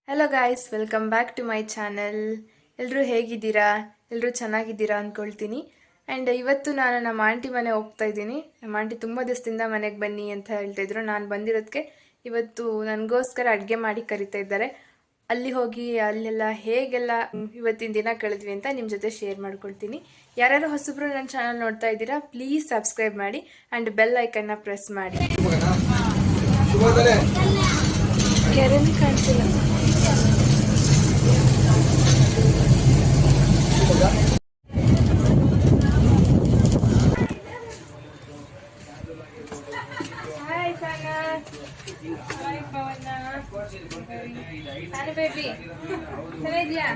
Hello guys, welcome back to my channel. ಎಲ್ಲರೂ ಹೇಗಿದ್ದೀರಾ? ಎಲ್ಲರೂ ಚೆನ್ನಾಗಿದ್ದೀರಾ ಅಂದ್ಕೊಳ್ತೀನಿ. ಆ್ಯಂಡ್ ಇವತ್ತು ನಾನು ನಮ್ಮ ಆಂಟಿ ಮನೆ ಹೋಗ್ತಾ ಇದ್ದೀನಿ. ನಮ್ಮ ಆಂಟಿ ತುಂಬ ದಿವಸದಿಂದ ಮನೆಗೆ ಬನ್ನಿ ಅಂತ ಹೇಳ್ತಾಯಿದ್ರು. ನಾನು ಬಂದಿರೋದಕ್ಕೆ ಇವತ್ತು ನನಗೋಸ್ಕರ ಅಡುಗೆ ಮಾಡಿ ಕರಿತಾ ಇದ್ದಾರೆ. ಅಲ್ಲಿ ಹೋಗಿ ಅಲ್ಲೆಲ್ಲ ಹೇಗೆಲ್ಲ ಇವತ್ತಿನ ದಿನ ಕಳೆದ್ವಿ ಅಂತ ನಿಮ್ಮ ಜೊತೆ ಶೇರ್ ಮಾಡ್ಕೊಳ್ತೀನಿ. ಯಾರ್ಯಾರು ಹೊಸಬ್ರು ನನ್ನ ಚಾನಲ್ ನೋಡ್ತಾ ಇದ್ದೀರಾ, ಪ್ಲೀಸ್ ಸಬ್ಸ್ಕ್ರೈಬ್ ಮಾಡಿ ಆ್ಯಂಡ್ ಬೆಲ್ ಐಕನ್ನ ಪ್ರೆಸ್ ಮಾಡಿ. ಕೆರೆನೇ ಕಾಣ್ತಿಲ್ಲ. ಹಾಯ್ ಸಾನಾ, ಹಾಯ್ ಪವನ, ಹಾಯ್ ಬೇಬಿ, ಚೆನ್ನಾಗಿದ್ಯಾ?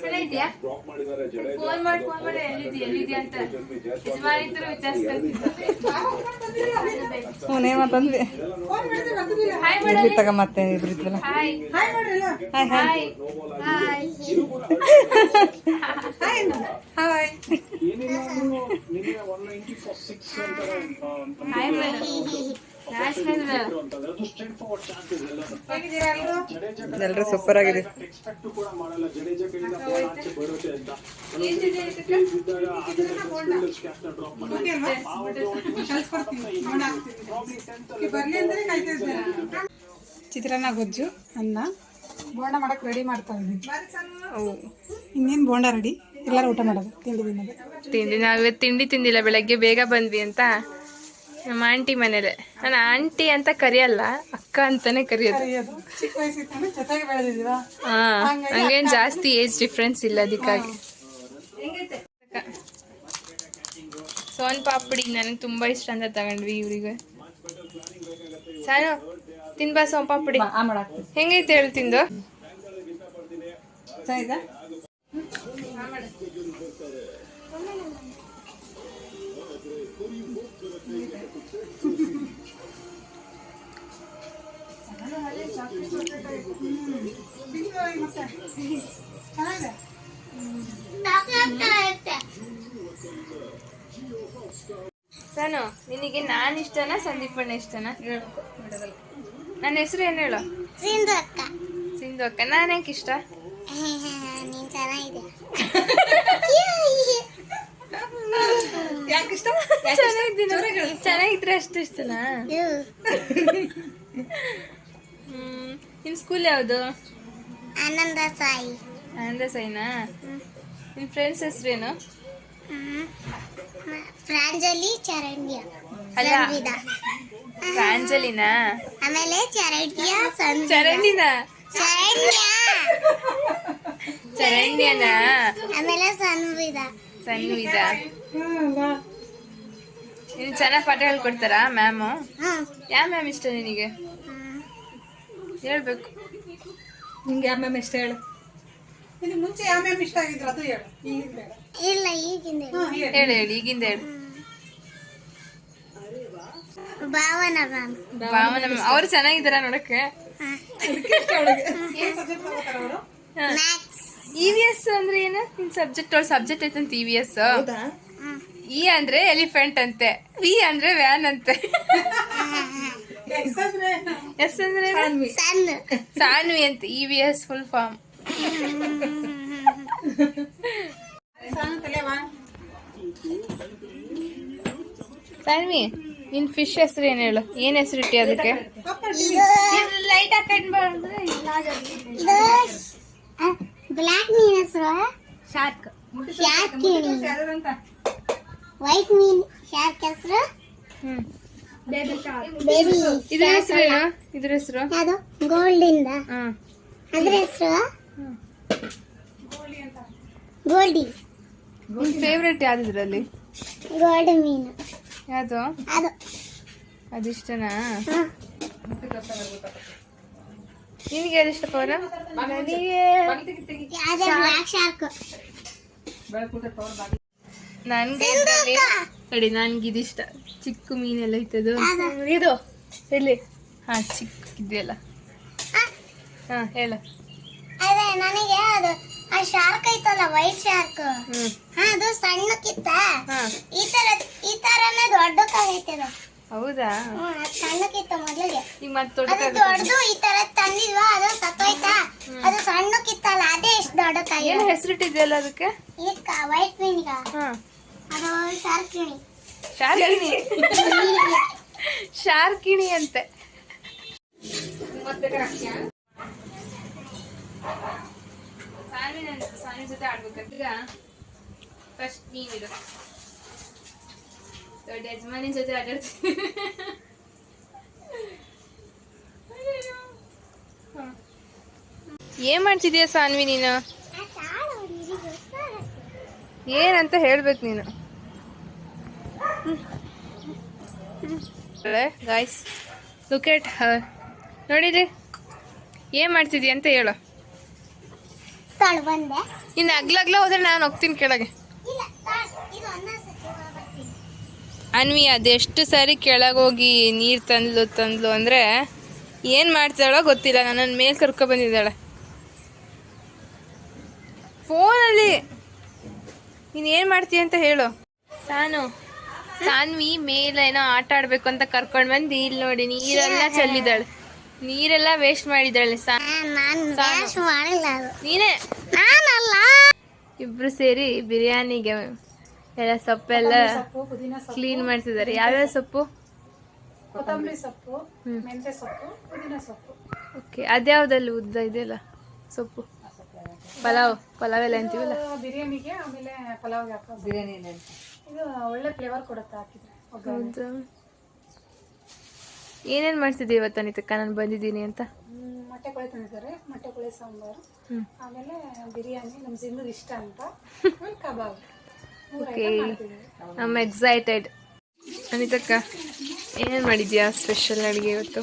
ಚೆನ್ನಾಗಿದ್ಯಾ? ಫೋನ್ ಮಾಡಿ ಎಲ್ಲಿದ್ಯಾ ಅಂತ ಯಜಮಾನಿದ್ರು ವಿಚಾರಿಸ್ಕೊಳ್ತಿದ್ದೆ. ಹಾಯ್ ಮಾಡಿ ತಗಮತ್ತೆ ಇಬ್ರಿದ್ವಲ್ಲ. Hi hi hi hi hi hi madam. ಎಲ್ರು ಸೂಪರ್ ಆಗಿದೆ. ಚಿತ್ರಾನ್ನ, ಗೊಜ್ಜು, ಅನ್ನ, ಬೋಂಡ ಮಾಡಕ್ ರೆಡಿ ಮಾಡ್ತಾ ಇದ್ದೀನಿ. ಇನ್ನೇನು ಬೋಂಡ ರೆಡಿ, ಎಲ್ಲರೂ ಊಟ ಮಾಡೋದು, ತಿಂಡಿ. ನಾವಿವತ್ತು ತಿಂಡಿ ತಿಂದಿಲ್ಲ, ಬೆಳಗ್ಗೆ ಬೇಗ ಬಂದ್ವಿ ಅಂತ ನಮ್ಮ ಆಂಟಿ ಮನೇಲೆ. ನಾನು ಆಂಟಿ ಅಂತ ಕರೆಯಲ್ಲ, ಅಕ್ಕ ಅಂತಾನೆ ಕರೆಯೋದು. ಚಿಕ್ಕ ವಯಸ್ಸಿಂದ ಜೊತೆಗೆ ಬೆಳೆದಿದ್ದೀರಾ? ಹಾ, ಹಂಗೇನು ಜಾಸ್ತಿ ಏಜ್ ಡಿಫ್ರೆನ್ಸ್ ಇಲ್ಲ, ಅದಕ್ಕಾಗಿ. ಸೋನ್ ಪಾಪಡಿ ನನಗೆ ತುಂಬಾ ಇಷ್ಟ ಅಂತ ತಗೊಂಡ್ವಿ ಇವ್ರಿಗೆ. ಸಾನು ತಿನ್ಬಾ ಸೋನ್ ಪಾಪಡಿ. ಹೆಂಗೈತೆ ಹೇಳಿ ತಿಂದು. ಸಾನು, ನಿನಗೆ ನಾನು ಇಷ್ಟನಾ ಸಂದೀಪಣ್ಣ ಇಷ್ಟನಾ? ನನ್ನ ಹೆಸರು ಏನು ಹೇಳು? ಸಿಂಧು ಅಕ್ಕ. ಸಿಂಧು ಅಕ್ಕ. ನಾನು ಯಾಕೆ ಇಷ್ಟ? ನೀನ್ ಚೆನ್ನಾಗಿದೆ. ಚೆನ್ನಾಗಿದ್ರೆ ಅಷ್ಟು ಇಷ್ಟನಾ? ನಿನ್ ಸ್ಕೂಲ್ ಯಾವುದು? ಆನಂದ ಸಾಯಿ. ಆನಂದ ಸಾಯಿನಾ? ನಿನ್ ಫ್ರೆಂಡ್ಸ್ ಹೆಸರೇನು? ಪ್ರಾಂಜಲಿ, ಚರಣ್ಯ, ಅಲ್ಲ, ಸಂವಿದ. ಪ್ರಾಂಜಲಿನಾ? ಆಮೇಲೆ ಚರಣ್ಯ, ಚರಣ್ಯನಾ? ಚರಣ್ಯನಾ? ಆಮೇಲೆ ಸಂವಿದ. ಸನ್ವಿದ. ನೀನು ಚೆನ್ನಾಗಿ ಪಾಠ ಹೇಳ್ಕೊಡ್ತಾರಾ ಮ್ಯಾಮು? ಯಾವ ಮ್ಯಾಮ್ ಇಷ್ಟ ನಿನಗೆ? ಹೇಳ್ಬೇಕು. ನಿಂಗೆ ಯಾವ ಮ್ಯಾಮ್ ಇಷ್ಟ ಹೇಳು. ನಿನಗೆ ಮುಂಚೆ ಯಾವ ಮ್ಯಾಮ್ ಇಷ್ಟ ಆಗಿದ್ರು ಅದು ಹೇಳು. ಇಲ್ಲ, ಈಗಿಂದ ಹೇಳು ಈಗಿಂದ ಹೇಳು. ಭಾವನಾ ಮ್ಯಾಮ್. ಭಾವನ ಮ್ಯಾಮ್. ಅವ್ರು ಚೆನ್ನಾಗಿದ್ದಾರ ನೋಡಕ್ಕೆ? ಮ್ಯಾಥ್ಸ್. EVS ಅಂದ್ರೆ ಏನು? ನಿನ್ ಸಬ್ಜೆಕ್ಟ್ ಅವ್ರ ಸಬ್ಜೆಕ್ಟ್ ಐತಂತ EVS. E ಅಂದ್ರೆ ಎಲಿಫೆಂಟ್ ಅಂತೆ, V ಅಂದ್ರೆ ವ್ಯಾನ್ ಅಂತೆ, S ಅಂದ್ರೆ ಸಾನ್ವಿ ಅಂತ. EVS full form. ಸಾನ್ವಿ, ನಿನ್ ಫಿಶ್ ಹೆಸರು ಏನ್ ಹೇಳು? ಏನ್ ಹೆಸರು ಇಟ್ಟಿ ಅದಕ್ಕೆ? ಲೈಟ್ ಹಾಕೊಂಡ್ ಬ್ಲ್ಯಾಕ್ ಮೀನ್ ಹೆಸರು ಶಾರ್ಕ್. ವೈಟ್ ಮೀನ್ ಶಾರ್ಕ್ ಹೆಸರು ಬೇಬಿ. ಇದ್ರ ಹೆಸರೇನು? ಇದ್ರ ಹೆಸರು ಯಾವುದು? ಗೋಲ್ಡಿಂದ. ಅದ್ರ ಹೆಸರು ಗೋಲ್ಡಿ. ನಿನ್ ಫೇವ್ರೆಟ್ ಯಾವ್ದಿದ್ರಲ್ಲಿ? ಗೋಲ್ಡ್ ಮೀನು. ಯಾವ್ದು? ಅದು ಅದಿಷ್ಟನಾ? ನಿನ್ಗೆ ಯಾರು ಇಷ್ಟ ಪವನ? ನನಗೆ ಬ್ಲ್ಯಾಕ್ ಶಾರ್ಕ್. ನನ್ಗೆ ನೋಡಿ, ನನ್ಗೆ ಇದಿಷ್ಟ. ಚಿಕ್ಕ ಮೀನೆಲ್ಲ ಇತ್ತದು. ಇದು ಇಲ್ಲಿ. ಹಾ, ಚಿಕ್ಕ ಇದೆಯಲ್ಲ. ಹಾ, ಹೇಳು. ಅದೇ ನನಗೆ ಅದು ಆ ಶಾರ್ಕ್ ಐತಲ್ಲ ವೈಟ್ ಶಾರ್ಕ್ ಹ್ಮ್ ಅದು ಸಣ್ಣಕ್ಕಿತ್ತ ಹಾ ಈ ತರನೇ ದೊಡ್ಡಕ್ಕಾಗೈತೆ ಅದು ಹೌದಾ ಅದು ಸಣ್ಣಕ್ಕಿತ್ತ ಮೊದಲಿಗೆ ಈಗ ಮತ್ತೆ ಅದು ದೊಡ್ಡದು ಈ ತರ ತಂದಿದ್ವಾ ಅದು ಸತ್ತೋಯ್ತಾ ಅದು ಸಣ್ಣಕ್ಕಿತ್ತಲ್ಲ ಅದೇ ಎಷ್ಟು ಏನು ದೊಡ್ಡಕ್ಕಾಗಿದೆ ಹೆಸರಿಟ್ಟಿದೆಯಲ್ಲ ಅದಕ್ಕೆ ಇದಕ್ಕ ವೈಟ್ ಮೀನಿಗ ಹಾ ಅದು ಶಾರ್ಕ್ ಕಿಣಿ ಶಾರ್ಕಿಣಿ ಶಾರ್ಕಿಣಿ ಅಂತೆ ಸಾನಿ ಜೊತೆ ಆಡ್ಬೇಕಂತ ಈಗ ಫಸ್ಟ್ ನೀನಿದು ದೊಡ್ಡ ಯಜಮಾನಿ ಜೊತೆ ಆಟಾಡ್ತೀನಿ ಏನ್ ಮಾಡ್ತಿದೀಯ ಸಾನ್ವಿ ನೀನು ಏನಂತ ಹೇಳ್ಬೇಕು ನೀನು ಗಾಯ್ಸ್ ಲುಕ್ ಎಟ್ ಹರ್ ನೋಡಿದ್ರಿ ಏನ್ ಮಾಡ್ತಿದ್ಯ ಅಂತ ಹೇಳು ತಾಳು ಬಂದೆ ಇನ್ನು ಅಗ್ಲಗ್ಲ ಹೋದ್ರೆ ನಾನು ಹೋಗ್ತೀನಿ ಕೆಳಗೆ ಇಲ್ಲ ಇದು ಒಂದೇ ಸತಿ ಬರ್ತೀನಿ ಅನ್ವಿ ಅದೆಷ್ಟು ಸಾರಿ ಕೆಳಗೋಗಿ ನೀರು ತಂದ್ಲು ಅಂದರೆ ಏನು ಮಾಡ್ತಾಳೋ ಗೊತ್ತಿಲ್ಲ ನನ್ನನ್ನು ಮೇಲೆ ಕರ್ಕೊ ಬಂದಿದ್ದಾಳೆ ಫೋನಲ್ಲಿ ನೀನು ಏನು ಮಾಡ್ತೀಯ ಅಂತ ಹೇಳು ಸಾನ್ವಿ ಮೇಲೆ ಏನೋ ಆಟ ಆಡ್ಬೇಕು ಅಂತ ಕರ್ಕೊಂಡು ಬಂದು ಇಲ್ಲಿ ನೋಡಿ ನೀರೆಲ್ಲ ಚೆಲ್ಲಿದ್ದಾಳೆ ನೀರೆಲ್ಲ ವೇಸ್ಟ್ ಮಾಡಿದ್ದಾಳೆ ನಾನು ವೇಸ್ಟ್ ಮಾಡಿಲ್ಲ ಅದು ನೀನೇ ನಾನಲ್ಲ ಇಬ್ರು ಸೇರಿ ಬಿರಿಯಾನಿಗೆ ಎಲ್ಲ ಸೊಪ್ಪೆಲ್ಲ ಸೊಪ್ಪು ಪುದೀನ ಸೊಪ್ಪು ಕ್ಲೀನ್ ಮಾಡ್ತಿದ್ದಾರೆ ಯಾವ್ಯಾವ ಸೊಪ್ಪು ಕೊತ್ತಂಬರಿ ಸೊಪ್ಪು ಮೆಂತ್ಯ ಸೊಪ್ಪು ಪುದೀನ ಸೊಪ್ಪು ಓಕೆ ಅದ್ಯಾವ್ದಲ್ಲಿ ಉದ್ದ ಇದೆಯಲ್ಲ ಸೊಪ್ಪು ಪಲಾವ್ ಎಲ್ಲ ಅಂತೀವಲ್ಲ ಬಿರಿಯಾನಿಗೆ ಆಮೇಲೆ ಪಲಾವ್ಗೆ ಹಾಕೋದು ಬಿರಿಯಾನಿ ಇದು ಒಳ್ಳೆ ಫ್ಲೇವರ್ ಕೊಡುತ್ತೆ ಹಾಕಿದ್ರೆ ಒಗ್ಗರಣೆ. ಹೌದಾ ಏನೇನು ಮಾಡ್ತಿದ್ದೀವಿ ಇವತ್ತು ಅನಿತಕ್ಕ ನಾನು ಬಂದಿದ್ದೀನಿ ಅಂತ ಮೊಟ್ಟೆ ಕೊಳೆ ತಂದಿದ್ದಾರೆ ಮೊಟ್ಟೆ ಕೊಳೆ ಸಾಂಬಾರು ಆಮೇಲೆ ಬಿರಿಯಾನಿ ನಮ್ಮ ಜಿಂದು ಇಷ್ಟ ಅಂತ ಆಮೇಲೆ ಕಬಾಬ್ ಓಕೆ ನಮ್ಮ ಎಕ್ಸೈಟೆಡ್ ಅನಿತಕ್ಕ ಏನೇನು ಮಾಡಿದ್ಯಾ ಸ್ಪೆಷಲ್ ಅಡುಗೆ ಇವತ್ತು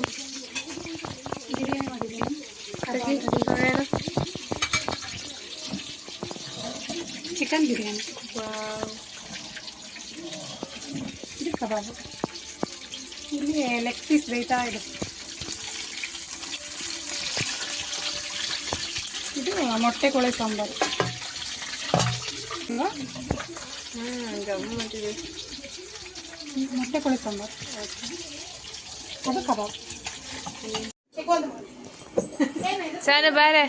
ಬಿರಿಯಾನಿ ಮಾಡಿದ್ದೀನಿ ನೋಡೋಣ. ಚಿಕನ್ ಬಿರಿಯಾನಿ ಇದು ಕಬಾಬ್ ಇಲ್ಲಿ ಲೆಗ್ ಪೀಸ್ ಬೇಯ್ತಾ ಇದೆ ಇದು ಮೊಟ್ಟೆ ಕೊಳೆ ಸಾಂಬಾರು ಗಮ್ಮತ್ತಿದೆ ಮೊಟ್ಟೆ ಕೊಳೆ ಸಾಂಬಾರು ಅದು ಕಬಾಬ್ ಸಾನು ಬಾರೆ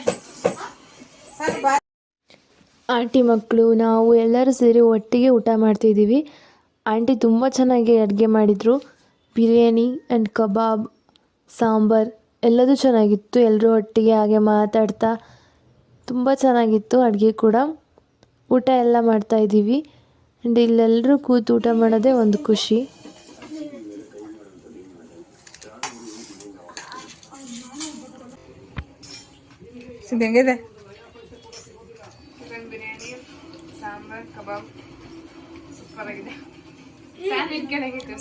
ಆಂಟಿ ಮಕ್ಕಳು ನಾವು ಎಲ್ಲರೂ ಸೇರಿ ಒಟ್ಟಿಗೆ ಊಟ ಮಾಡ್ತಿದ್ದೀವಿ. ಆಂಟಿ ತುಂಬ ಚೆನ್ನಾಗಿ ಅಡುಗೆ ಮಾಡಿದರು. ಬಿರಿಯಾನಿ ಆ್ಯಂಡ್ ಕಬಾಬ್ ಸಾಂಬಾರ್ ಎಲ್ಲದೂ ಚೆನ್ನಾಗಿತ್ತು. ಎಲ್ಲರೂ ಒಟ್ಟಿಗೆ ಹಾಗೆ ಮಾತಾಡ್ತಾ ತುಂಬ ಚೆನ್ನಾಗಿತ್ತು ಅಡುಗೆ ಕೂಡ. ಊಟ ಎಲ್ಲ ಮಾಡ್ತಾಯಿದ್ದೀವಿ ಆ್ಯಂಡ್ ಇಲ್ಲೆಲ್ಲರೂ ಕೂತು ಊಟ ಮಾಡೋದೇ ಒಂದು ಖುಷಿ. ಹೆಂಗಿದೆ ಚಿಕನ್ ಬಿರಿಯಾನಿ ಸಾಂಬಾರ್ ಕಬಾಬ್ ಸೂಪರ್ ಆಗಿದೆ.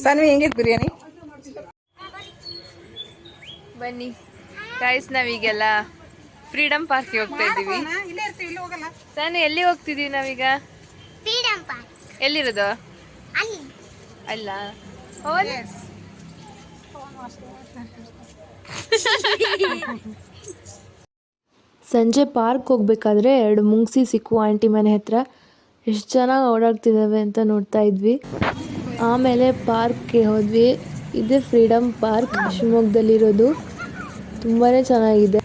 ಸಾನ್ವಿ ಹೆಂಗಿದೆ ಬಿರಿಯಾನಿ? ಬನ್ನಿ ಗೈಸ್, ನಾವೀಗೆಲ್ಲ ಫ್ರೀಡಮ್ ಪಾರ್ಕ್ಗೆ ಹೋಗ್ತಾ ಇದ್ದೀವಿ. ಇಲ್ಲೇ ಇರ್ತೀವಿ, ಇಲ್ಲಿ ಹೋಗಲ್ಲ. ಸಾನು ಎಲ್ಲಿ ಹೋಗ್ತಿದ್ದೀವಿ ನಾವೀಗ? ಫ್ರೀಡಮ್ ಪಾರ್ಕ್ ಎಲ್ಲಿರೋದು? ಅಲ್ಲಿ ಅಲ್ಲ ಸಂಜೆ ಪಾರ್ಕ್ ಹೋಗ್ಬೇಕಾದ್ರೆ 2 ಮುಂಗ್ಸಿ ಸಿಕ್ಕು ಆಂಟಿ ಮನೆ ಹತ್ರ. ಎಷ್ಟು ಚೆನ್ನಾಗಿ ಓಡಾಡ್ತಿದ್ದಾವೆ ಅಂತ ನೋಡ್ತಾ ಇದ್ವಿ. ಆಮೇಲೆ ಪಾರ್ಕ್ಗೆ ಹೋದ್ವಿ. ಇದೇ ಫ್ರೀಡಮ್ ಪಾರ್ಕ್ ಶಿವಮೊಗ್ಗದಲ್ಲಿರೋದು. ತುಂಬಾ ಚೆನ್ನಾಗಿದೆ.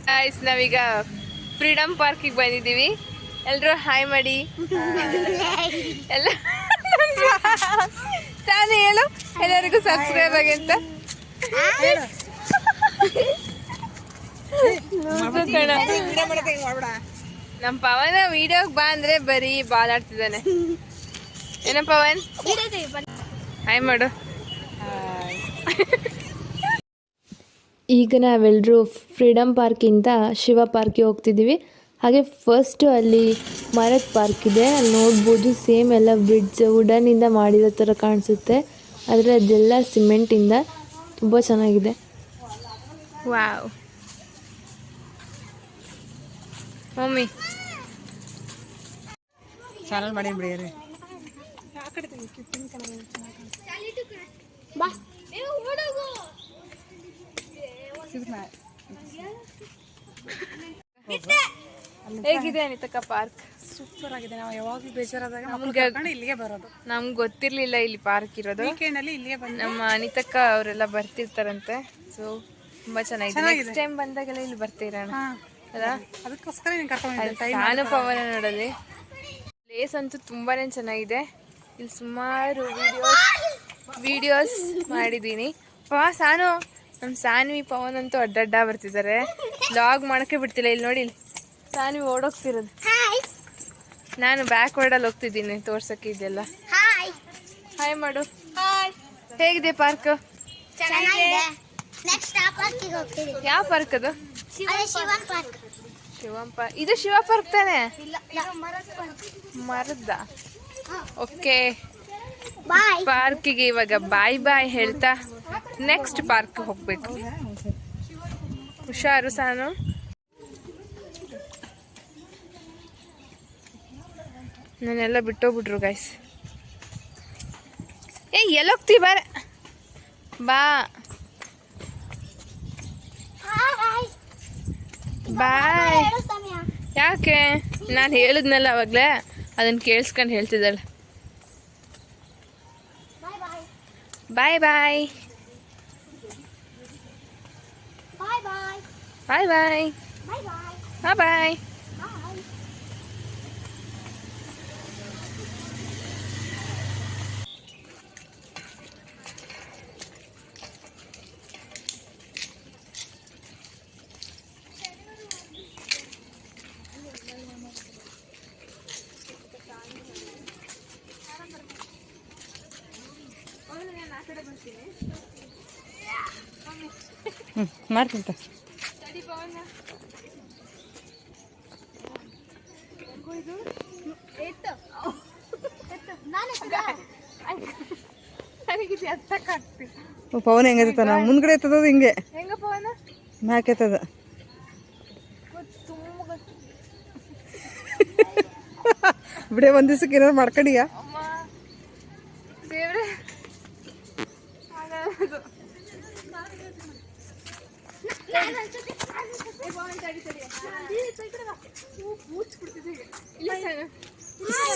ಗೈಸ್, ನಾವೀಗ ಫ್ರೀಡಮ್ ಪಾರ್ಕಿಗೆ ಬಂದಿದ್ದೀವಿ. ಎಲ್ಲರೂ ಹಾಯ್ ಮಾಡಿ. ಎಲ್ಲ ಸಾನು ಹೇಳು ಎಲ್ಲರಿಗೂ ಸಬ್ಸ್ಕ್ರೈಬ್ ಆಗಿ ಅಂತ. ನಮ್ಮ ಪವನ ವಿಡಿಯೋಗೆ ಬಾ ಅಂದ್ರೆ ಬರೀ ಬಾಲ್ ಆಡ್ತಿದ್ದಾನೆ. ಏನೋ ಪವನ್ ಹಾಯ್ ಮಾಡು. ಈಗ ನಾವೆಲ್ಲರೂ ಫ್ರೀಡಮ್ ಪಾರ್ಕಿಂದ ಶಿವ ಪಾರ್ಕಿಗೆ ಹೋಗ್ತಿದ್ದೀವಿ. ಹಾಗೆ ಫಸ್ಟು ಅಲ್ಲಿ ಮರದ ಪಾರ್ಕ್ ಇದೆ, ಅಲ್ಲಿ ನೋಡ್ಬೋದು. ಸೇಮ್ ಎಲ್ಲ ಬ್ರಿಡ್ಜ್ ವುಡನ್ನಿಂದ ಮಾಡಿರೋ ಥರ ಕಾಣಿಸುತ್ತೆ, ಆದರೆ ಅದೆಲ್ಲ ಸಿಮೆಂಟಿಂದ. ತುಂಬ ಚೆನ್ನಾಗಿದೆ. ವಾವ್ ಮಮ್ಮಿ ಚಾನಲ್ ಮಾಡಿ ಬಿಡಿ. ಬಾ ಹೇಗಿದೆ ಅನಿತಕ್ಕ ಪಾರ್ಕ್? ಸೂಪರ್ ಆಗಿದೆ. ನಾವು ಯಾವಾಗಲೂ ಬೇಜಾರಾದಾಗ ಮಕ್ಕಳು ನಮ್ಗೆ ಕರ್ಕೊಂಡು ಇಲ್ಲಿಗೆ ಬರೋದು. ನಮ್ಗೆ ಗೊತ್ತಿರಲಿಲ್ಲ ಇಲ್ಲಿ ಪಾರ್ಕ್ ಇರೋದು. ವೀಕೆಂಡಲ್ಲಿ ಇಲ್ಲಿಗೆ ಬಂದು ನಮ್ಮ ಅನಿತಕ್ಕ ಅವರೆಲ್ಲ ಬರ್ತಿರ್ತಾರಂತೆ. ಸೊ ತುಂಬ ಚೆನ್ನಾಗಿದೆ. ನೆಕ್ಸ್ಟ್ ಟೈಮ್ ಬಂದಾಗೆಲ್ಲ ಇಲ್ಲಿ ಬರ್ತೀರೋಣ ಅಲ್ಲ? ಅದಕ್ಕೋಸ್ಕರ ನೀನು ಕರ್ಕೊಂಡಿದ್ದೆ. ನಾನು ಪವನ ನೋಡಲಿ. ಪ್ಲೇಸ್ ಅಂತೂ ತುಂಬಾ ಚೆನ್ನಾಗಿದೆ. ಇಲ್ಲಿ ಸುಮಾರು ವಿಡಿಯೋಸ್ ಮಾಡಿದ್ದೀನಿ. ಸಾನು, ನಮ್ಮ ಸಾನ್ವಿ ಪವನ್ ಅಂತೂ ಅಡ್ಡಡ್ಡ ಬರ್ತಿದ್ದಾರೆ. ಲಾಗ್ ಮಾಡೋಕ್ಕೆ ಬಿಡ್ತಿಲ್ಲ. ಇಲ್ಲಿ ನೋಡಿ, ಇಲ್ಲಿ ಸಾನ್ವಿ ಓಡೋಗ್ತಿರೋದು. ನಾನು ಬ್ಯಾಕ್ ವರ್ಡಲ್ಲಿ ಹೋಗ್ತಿದ್ದೀನಿ ತೋರ್ಸಕ್ಕೆ ಇದೆಲ್ಲ. ಹಾಯ್ ಮಾಡು. ಹೇಗಿದೆ ಪಾರ್ಕ್? ಚೆನ್ನಾಗಿದೆ. ನೆಕ್ಸ್ಟ್ ಆ ಪಾರ್ಕಿಗೆ ಹೋಗ್ತೀವಿ. ಯಾವ ಪಾರ್ಕ್ ಅದು? ಶಿವನ್ ಪಾರ್ಕ್. ಶಿವಂ ಪಾರ್ಕ್. ಇದು ಶಿವ ಪಾರ್ಕ್ ತಾನೆ? ಇಲ್ಲ, ಮರದ. ಓಕೆ, ಬಾಯ್. ಪಾರ್ಕಿಗೆ ಇವಾಗ ಬಾಯ್ ಬಾಯ್ ಹೇಳ್ತಾ ನೆಕ್ಸ್ಟ್ ಪಾರ್ಕ್ ಹೋಗ್ಬೇಕು. ಹುಷಾರು ಸಾನು. ನಾನೆಲ್ಲ ಬಿಟ್ಟೋಗ್ಬಿಟ್ರು ಗೈಸ್. ಎಲ್ಲೋಗ್ತಿ ಬಾರ ಬಾ ಬಾಯ್. ಯಾಕೆ? ನಾನು ಹೇಳಿದ್ನಲ್ಲ ಅವಾಗಲೇ, ಅದನ್ನು ಕೇಳಿಸ್ಕೊಂಡು ಹೇಳ್ತಿದ್ದಾಳೆ. ಬಾಯ್ ಬಾಯ್ ಬಾಯ್ ಬಾಯ್ ಬಾಯ್ ಬಾಯ್ ಬಾಯ್ ಬಾಯ್ ಬಾಯ್ ಬಾಯ್. ಬಾಯ್. ಮಾಡ್ತಿದ್ದೆ. ಪವನ್ ಹೆಂಗೈತ? ನಾವು ಮುಂದ್ಗಡೆ ಎತ್ತದ ಹಿಂಗೆ ಹೆಂಗ ಪವನ? ಮ್ಯಾಕ್ ಎತ್ತದ. ಬಿಡೆ ಒಂದ್ ದಿವ್ಸಕ್ಕೆ ಏನಾರು ಮಾಡ್ಕೊಂಡಿಯಾ? ಅಮ್ಮ ದೇವ್ರೆ,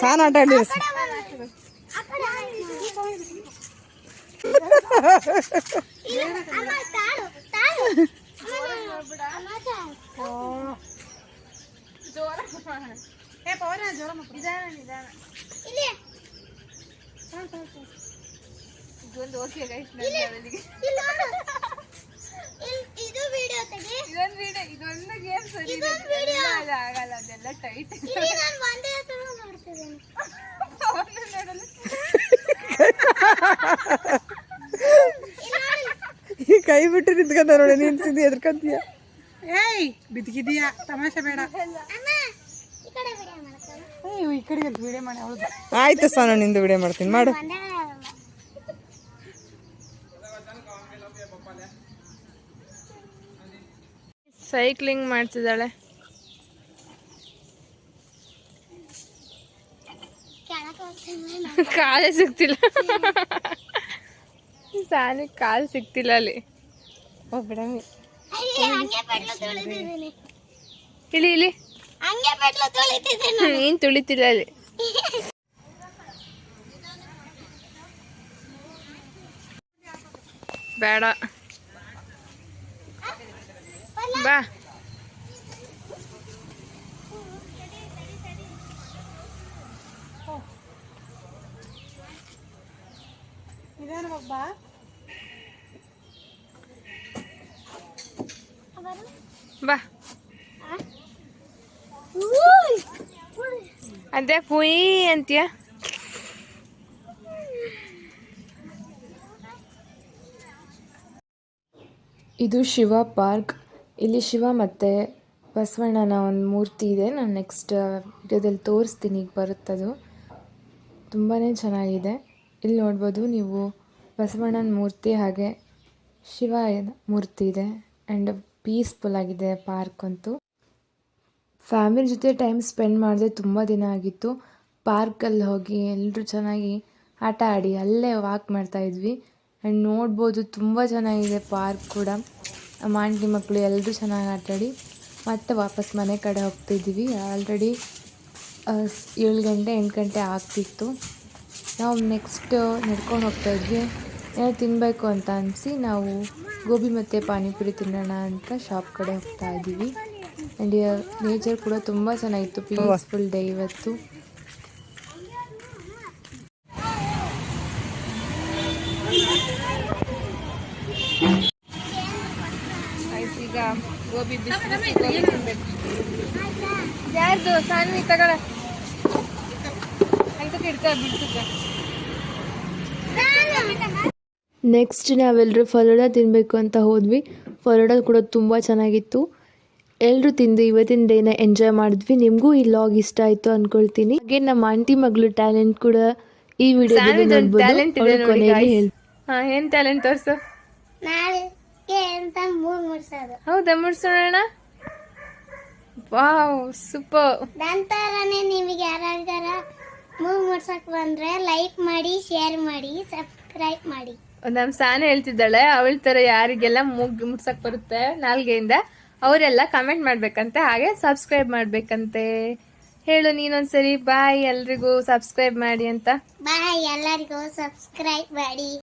ಸಾನ್ ಆಟ ಆಡಿ. ಇದೊಂದು ಓಕೆ ಗೈಸ್. ಇದು ವಿಡಿಯೋ ತೆಗಿ. ಇದೊಂದು ಗೇಮ್ ಸರಿ ಇದೊಂದು ವಿಡಿಯೋ ಆಗಲ್ಲ, ಅದೆಲ್ಲ ಟೈಟ್. ಇಲ್ಲಿ ನಾನು ಒಂದೇ ಹತ್ರ ನೋಡ್ತಿದ್ದೇನೆ. ಈ ಕೈ ಬಿಟ್ಟು ನಿಂತ್ಕೊಂಡ ನೋಡಿ, ನಿಂತಿದ್ದಿ ಎದ್ರಕಂತೀಯ. ಏಯ್ ಬಿದ್ದಿದ್ಯಾ? ತಮಾಷೆ ಬೇಡ. ಅಮ್ಮ ಈ ಕಡೆ ವಿಡಿಯೋ ಮಾಡ್ತಾನೆ. ಈ ಕಡೆ ವಿಡಿಯೋ ಮಾಡಿ. ಹೌದು, ಆಯ್ತು ಸಾನು, ನಿಂದು ವಿಡಿಯೋ ಮಾಡ್ತೀನಿ, ಮಾಡು. ಒಂದೇ ಸೈಕ್ಲಿಂಗ್ ಮಾಡ್ತಿದ್ದಾಳೆ. ಕೆಳಗೆ ಹೋಗ್ತೀನಿ. ಕಾಲೇ ಸಿಗ್ತಿಲ್ಲ. ಸಾನಿ ಕಾಲು ಸಿಗ್ತಿಲ್ಲ ಅಲ್ಲಿ. ಓ ಬಿಡಮಿ, ಹಂಗೆ ಪೆಟ್ಲು ತೊಳಿತಿದ್ದೀನಿ. ಇಳಿ ಇಳಿ. ಹಂಗೆ ಪೆಟ್ಲು ತೊಳಿತಿದ್ದೀನಿ. ನೀನ್ ತುಳಿತಿಲ್ಲ ಅಲ್ಲಿ. ಬೇಡ ಬಾ. ಬಾ. ಬಾ. ಅದೇ ಕುಯ್ ಅಂತೀಯ. ಇದು ಶಿವ ಪಾರ್ಕ್. ಇಲ್ಲಿ ಶಿವ ಮತ್ತು ಬಸವಣ್ಣನ ಒಂದು ಮೂರ್ತಿ ಇದೆ. ನಾನು ನೆಕ್ಸ್ಟ್ ವಿಡಿಯೋದಲ್ಲಿ ತೋರಿಸ್ತೀನಿ, ಈಗ ಬರುತ್ತದು. ತುಂಬಾ ಚೆನ್ನಾಗಿದೆ. ಇಲ್ಲಿ ನೋಡ್ಬೋದು ನೀವು ಬಸವಣ್ಣನ ಮೂರ್ತಿ ಹಾಗೆ ಶಿವ ಮೂರ್ತಿ ಇದೆ. ಆ್ಯಂಡ್ ಪೀಸ್ಫುಲ್ ಆಗಿದೆ ಪಾರ್ಕ್ ಅಂತೂ. ಫ್ಯಾಮಿಲಿ ಜೊತೆ ಟೈಮ್ ಸ್ಪೆಂಡ್ ಮಾಡಿದೆ ತುಂಬ ದಿನ ಆಗಿತ್ತು. ಪಾರ್ಕಲ್ಲಿ ಹೋಗಿ ಎಲ್ಲರೂ ಚೆನ್ನಾಗಿ ಆಟ ಆಡಿ ಅಲ್ಲೇ ವಾಕ್ ಮಾಡ್ತಾಯಿದ್ವಿ. ಆ್ಯಂಡ್ ನೋಡ್ಬೋದು ತುಂಬ ಚೆನ್ನಾಗಿದೆ ಪಾರ್ಕ್ ಕೂಡ. ನಮ್ಮ ಆಂಟಿ ಮಕ್ಕಳು ಎಲ್ಲರೂ ಚೆನ್ನಾಗಿ ಆಟಾಡಿ ಮತ್ತೆ ವಾಪಸ್ ಮನೆ ಕಡೆ ಹೋಗ್ತಿದ್ದೀವಿ. ಆಲ್ರೆಡಿ 7 ಗಂಟೆ 8 ಗಂಟೆ ಆಗ್ತಿತ್ತು. ನಾವು ನೆಕ್ಸ್ಟ್ ನಡ್ಕೊಂಡು ಹೋಗ್ತಾಯಿದ್ವಿ. ಏನೋ ತಿನ್ನಬೇಕು ಅಂತ ಅನಿಸಿ ನಾವು ಗೋಬಿ ಮತ್ತು ಪಾನಿಪುರಿ ತಿನ್ನೋಣ ಅಂತ ಶಾಪ್ ಕಡೆ ಹೋಗ್ತಾ ಇದ್ದೀವಿ. ಆ್ಯಂಡ್ ನೇಚರ್ ಕೂಡ ತುಂಬ ಚೆನ್ನಾಗಿತ್ತು. ಪೀಸ್ಫುಲ್ ಡೇ ಇವತ್ತು. ಈಗ ಗೋಬಿ ಬಿಸಿ ಬಿಸಿ ಗೋಬಿ ತಿನ್ಬೇಕು. ಯಾರ್ದು ಸಾನ್ವಿ ತಗೊಳ ಅಂತ ಇಡ್ತಾ ಬಿಡ್ತದೆ. ನೆಕ್ಸ್ಟ್ ನಾವೆಲ್ಲರೂ ಫಲೂಡ ತಿನ್ನಬೇಕು ಅಂತ ಹೋದ್ವಿ. ಫಲೂಡ ಕೂಡ ತುಂಬ ಚೆನ್ನಾಗಿತ್ತು. ಎಲ್ಲರೂ ತಿಂದು ಇವತ್ತಿನ ಡೇನ ಎಂಜಾಯ್ ಮಾಡಿದ್ವಿ. ನಿಮಗೂ ಈ ಲಾಗ್ ಇಷ್ಟ ಆಯಿತು ಅಂದ್ಕೊಳ್ತೀನಿ. ಹಾಗೆ ನಮ್ಮ ಆಂಟಿ ಮಗಳು ಟ್ಯಾಲೆಂಟ್ ಕೂಡ ಈ ವಿಡಿಯೋದಲ್ಲಿ ಟ್ಯಾಲೆಂಟ್ ಇದೆ ನೋಡ್ಬೋದು. ನೋಡಿ ಕೊನೆಯಲ್ಲಿ guys. ಹಾ, ಏನ್ ಟ್ಯಾಲೆಂಟ್ ತೋರ್ಸು. ನಾಲ್ಗೆ ಅಂತ ಮೂಗ್ ಮುಡ್ಸೋದು. ಹೌದಾ, ಮುಡ್ಸೋಣ. Wow, super. ನಂತರನೇ ನಿಮಗೆ ಯಾರಾಗಾರ ಮೂಗ್ ಮುಡ್ಸಕ್ ಬಂದ್ರೆ ಲೈಕ್ ಮಾಡಿ, ಶೇರ್ ಮಾಡಿ, ಸಬ್ಸ್ಕ್ರೈಬ್ ಮಾಡಿ. ನಮ್ಮ ಸಾನೆ ಹೇಳ್ತಿದ್ದಾಳೆ, ಅವಳ ತರ ಯಾರಿಗೆಲ್ಲ ಮೂಗ್ ಮುಡ್ಸಕ್ ಬರುತ್ತೆ ನಾಲ್ಗೆಯಿಂದ ಅವರೆಲ್ಲ ಕಮೆಂಟ್ ಮಾಡ್ಬೇಕಂತೆ, ಹಾಗೆ ಸಬ್ಸ್ಕ್ರೈಬ್ ಮಾಡ್ಬೇಕಂತೆ. ಹೇಳು ನೀನೊಂದ್ಸರಿ ಬಾಯ್ ಎಲ್ರಿಗೂ ಸಬ್ಸ್ಕ್ರೈಬ್ ಮಾಡಿ ಅಂತ. ಬಾಯ್, ಎಲ್ಲರಿಗೂ ಸಬ್ಸ್ಕ್ರೈಬ್ ಮಾಡಿ.